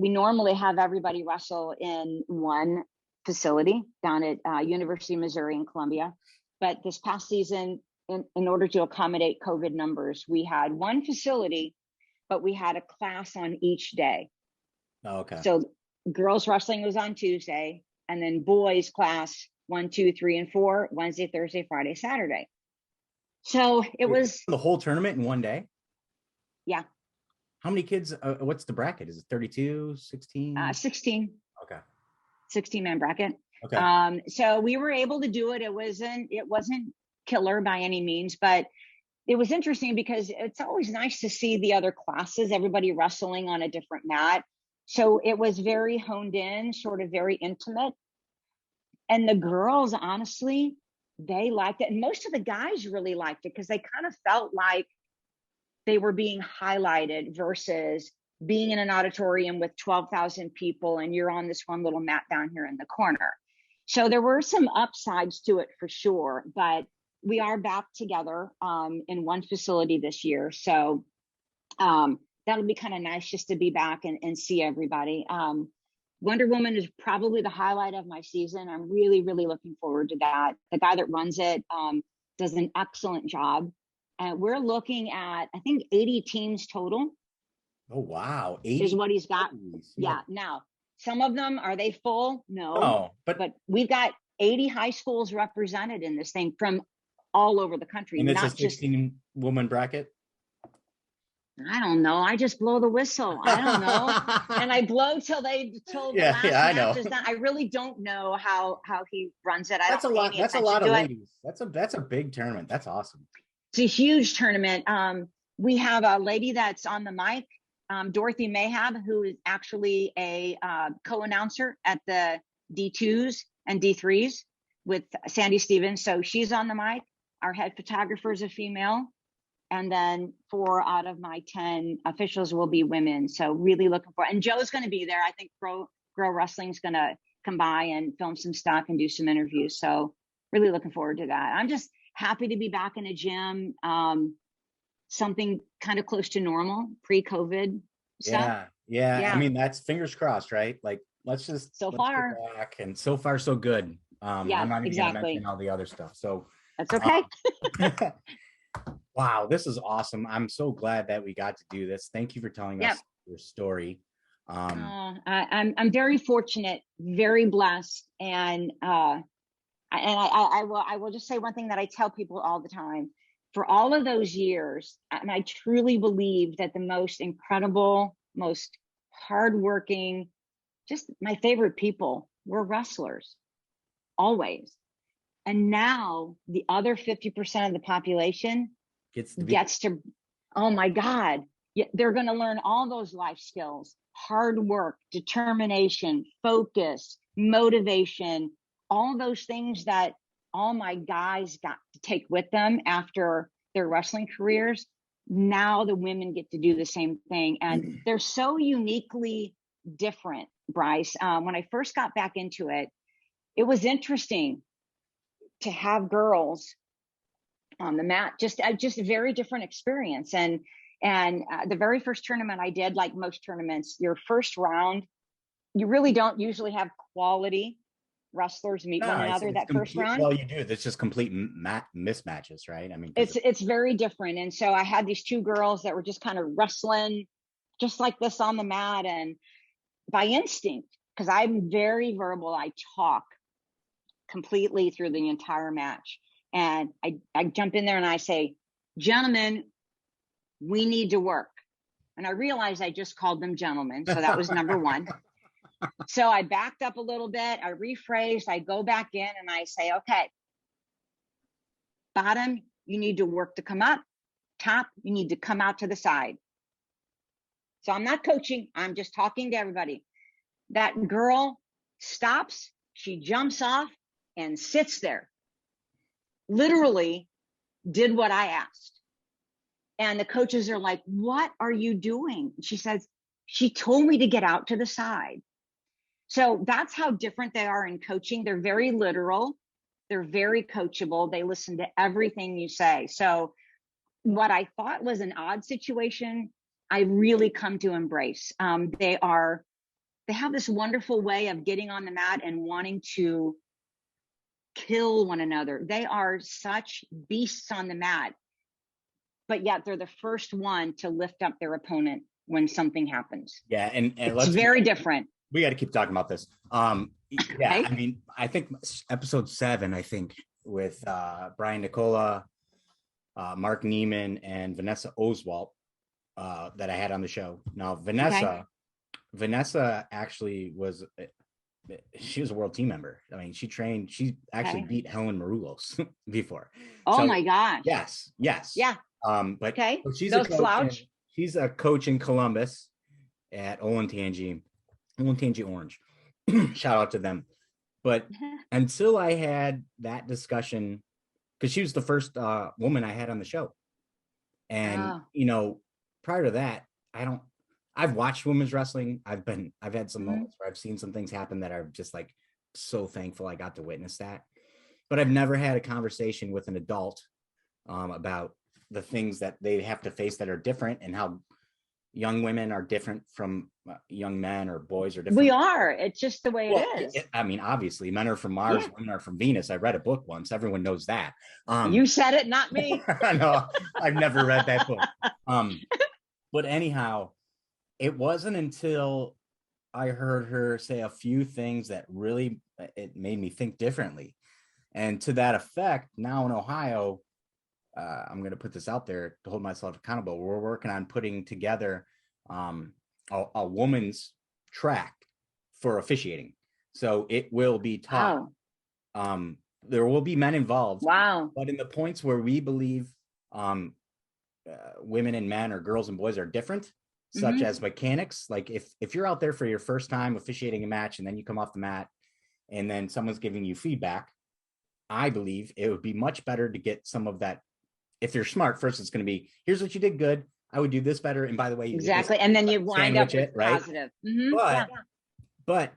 We normally have everybody wrestle in one facility down at University of Missouri in Columbia, but this past season, in order to accommodate COVID numbers, we had one facility, but we had a class on each day. Oh, okay. So girls wrestling was on Tuesday, and then boys class 1, 2, 3, and 4, Wednesday, Thursday, Friday, Saturday. So it was the whole tournament in one day. Yeah. How many kids? What's the bracket? Is it 32, 16? 16. Okay. 16-man bracket. Okay. So we were able to do it. It wasn't killer by any means, but it was interesting because it's always nice to see the other classes, everybody wrestling on a different mat. So it was very honed in, sort of very intimate. And the girls, honestly, they liked it. And most of the guys really liked it because they kind of felt like they were being highlighted versus being in an auditorium with 12,000 people and you're on this one little mat down here in the corner. So there were some upsides to it for sure, but we are back together in one facility this year. So that'll be kind of nice just to be back and see everybody. Wonder Woman is probably the highlight of my season. I'm really, really looking forward to that. The guy that runs it does an excellent job. And we're looking at, I think, 80 teams total. Oh, wow. 80 is what he's got. Yeah. Now, some of them, are they full? No. Oh, but we've got 80 high schools represented in this thing from all over the country. And it's a 16-woman bracket? I don't know. I just blow the whistle. I don't know. And I blow till the last match is done. I really don't know how he runs it. That's a lot. That's a lot of ladies. That's a big tournament. That's awesome. It's a huge tournament. We have a lady that's on the mic, Dorothy Mayhab, who is actually a co-announcer at the D2s and D3s with Sandy Stevens. So she's on the mic. Our head photographer is a female. And then 4 out of my 10 officials will be women. So really looking for, and Joe's going to be there. I think Grow Wrestling's going to come by and film some stuff and do some interviews. So really looking forward to that. I'm just happy to be back in a gym. Something kind of close to normal pre-COVID stuff. Yeah. I mean, that's fingers crossed, right? Like, let's get back, and so far so good. I'm not even going to mention all the other stuff. So that's okay. Wow, this is awesome. I'm so glad that we got to do this. Thank you for telling us your story. I'm very fortunate, very blessed, and I will just say one thing that I tell people all the time. For all of those years, and I truly believe that the most incredible, most hardworking, just my favorite people were wrestlers, always. And now the other 50% of the population gets to, oh my God, they're going to learn all those life skills, hard work, determination, focus, motivation, all those things that all my guys got to take with them after their wrestling careers. Now the women get to do the same thing. And they're so uniquely different, Bryce. When I first got back into it, it was interesting to have girls on the mat, just a very different experience. And the very first tournament I did, like most tournaments, your first round, you really don't usually have quality wrestlers meet one another that first round. Well, you do. That's just complete mismatches, right? I mean, it's very different. And so I had these 2 girls that were just kind of wrestling just like this on the mat, and by instinct, because I'm very verbal, I talk completely through the entire match. And I jump in there and I say, gentlemen, we need to work. And I realized I just called them gentlemen. So that was number 1. So I backed up a little bit. I rephrased. I go back in and I say, okay, bottom, you need to work to come up. top, you need to come out to the side. So I'm not coaching. I'm just talking to everybody. That girl stops. She jumps off and sits there. Literally did what I asked. And the coaches are like, what are you doing? She says, she told me to get out to the side. So that's how different they are in coaching. They're very literal. They're very coachable. They listen to everything you say. So what I thought was an odd situation, I really come to embrace. They have this wonderful way of getting on the mat and wanting to kill one another. They are such beasts on the mat, but yet they're the first one to lift up their opponent when something happens. Yeah, and it's very different. We got to keep talking about this. Yeah, I mean, I think episode 7, I think, with Brian Nicola, Mark Neiman, and Vanessa Oswalt that I had on the show. Now, Vanessa actually she was a world team member. I mean, she actually beat Helen Maroulos before. Oh my gosh. Yes. Yeah. But so she's a coach in Columbus at Olentangy Orange. Shout out to them. But until I had that discussion, because she was the first woman I had on the show. And, prior to that, I've watched women's wrestling. I've had some moments where I've seen some things happen that are just like so thankful I got to witness that. But I've never had a conversation with an adult about the things that they have to face that are different, and how young women are different from young men, or boys are different. We are. It's just the way it is. I mean, obviously, men are from Mars, women are from Venus. I read a book once. Everyone knows that. You said it, not me. No, I've never read that book. But anyhow, it wasn't until I heard her say a few things that really it made me think differently. And to that effect, now in Ohio, I'm going to put this out there to hold myself accountable. We're working on putting together a woman's track for officiating. So it will be taught. Wow. There will be men involved. Wow. But in the points where we believe women and men, or girls and boys, are different, such as mechanics. Like if you're out there for your first time officiating a match, and then you come off the mat and then someone's giving you feedback, I believe it would be much better to get some of that. If you're smart, first it's going to be, here's what you did good. I would do this better. And by the way, exactly. And then you wind up with positive. But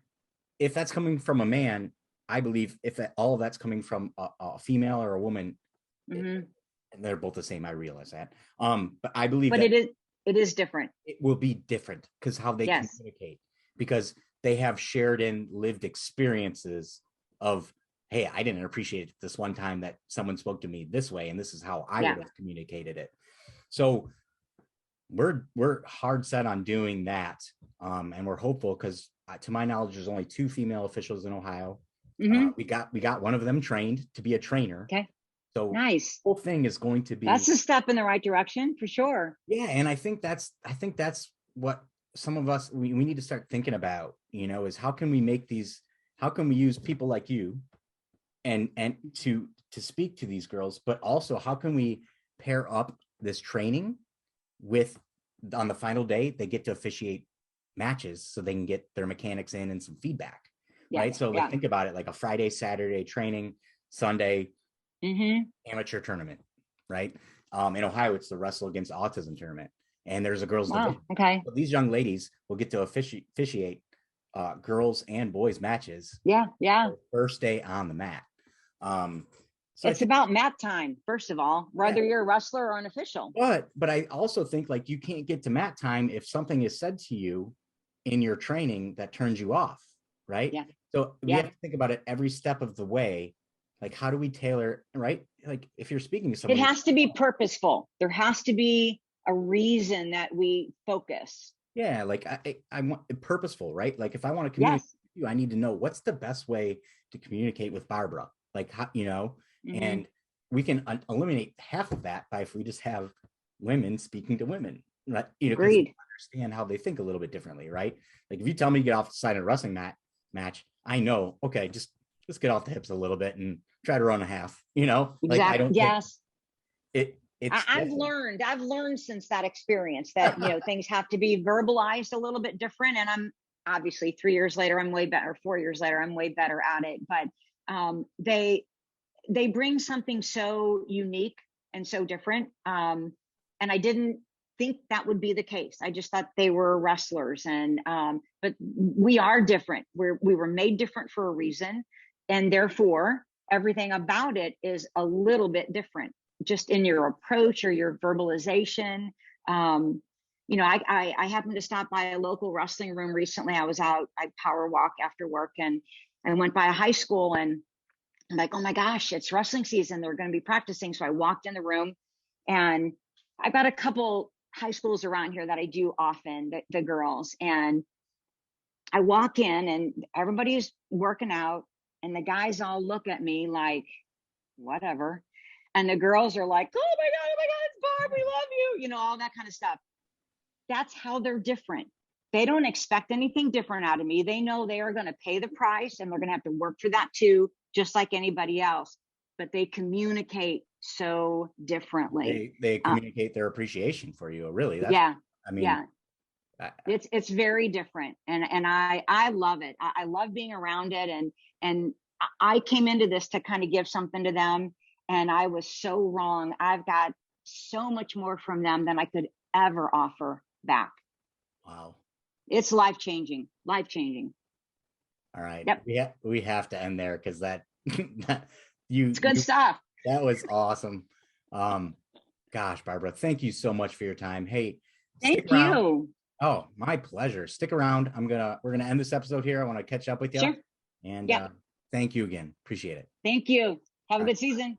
if that's coming from a man, I believe if all of that's coming from a female or a woman, and they're both the same, I realize that. But I believe it is different. It will be different because how they communicate, because they have shared and lived experiences of, hey, I didn't appreciate it this one time that someone spoke to me this way, and this is how I would have communicated it. So we're hard set on doing that, and we're hopeful, because to my knowledge, there's only 2 female officials in Ohio. We got one of them trained to be a trainer. Okay. So nice. The whole thing is going to be, that's a step in the right direction for sure. Yeah, and I think that's what some of us we need to start thinking about. Is how can we use people like you and to speak to these girls, but also how can we pair up this training with, on the final day, they get to officiate matches so they can get their mechanics in and some feedback, right? So think about it like a Friday, Saturday training, Sunday amateur tournament, right? In Ohio, it's the Wrestle Against Autism tournament, and there's a girls' division. Okay. So these young ladies will get to officiate girls and boys matches. First day on the mat. So it's about mat time, first of all, whether you're a wrestler or an official. But I also think, like, you can't get to mat time if something is said to you in your training that turns you off, right? Yeah. So we have to think about it every step of the way. Like, how do we tailor, right? Like, if you're speaking to someone, it has to be purposeful. There has to be a reason that we focus. Yeah, like I want purposeful, right? Like, if I want to communicate with you, I need to know what's the best way to communicate with Barbara. Like, how, and we can eliminate half of that by if we just have women speaking to women, right? Agreed. Understand how they think a little bit differently, right? Like, if you tell me to get off the side of a wrestling match, I know, okay, just get off the hips a little bit and try to run a half, Exactly. Like, I don't. Yes. It I've learned since that experience that, things have to be verbalized a little bit different. And I'm obviously 3 years later, I'm way better. 4 years later, I'm way better at it. But they bring something so unique and so different. And I didn't think that would be the case. I just thought they were wrestlers, but we are different. We were made different for a reason. And therefore, everything about it is a little bit different, just in your approach or your verbalization. I happened to stop by a local wrestling room recently. I was out, I power walk after work, and I went by a high school, and I'm like, oh my gosh, it's wrestling season. They're going to be practicing. So I walked in the room, and I've got a couple high schools around here that I do often, the girls. And I walk in and everybody's working out, and the guys all look at me like, whatever. And the girls are like, oh my God, it's Barb, we love you. All that kind of stuff. That's how they're different. They don't expect anything different out of me. They know they are going to pay the price, and they're going to have to work for that too, just like anybody else. But they communicate so differently. They communicate their appreciation for you. Really. It's very different. And I love it. I love being around it. And I came into this to kind of give something to them. And I was so wrong. I've got so much more from them than I could ever offer back. Wow. It's life-changing. All right. Yep. We have to end there, because it's good stuff. That was awesome. Gosh, Barbara, thank you so much for your time. Hey, thank you. Oh, my pleasure. Stick around. We're gonna end this episode here. I want to catch up with you. Sure. And thank you again. Appreciate it. Thank you. Have a good season.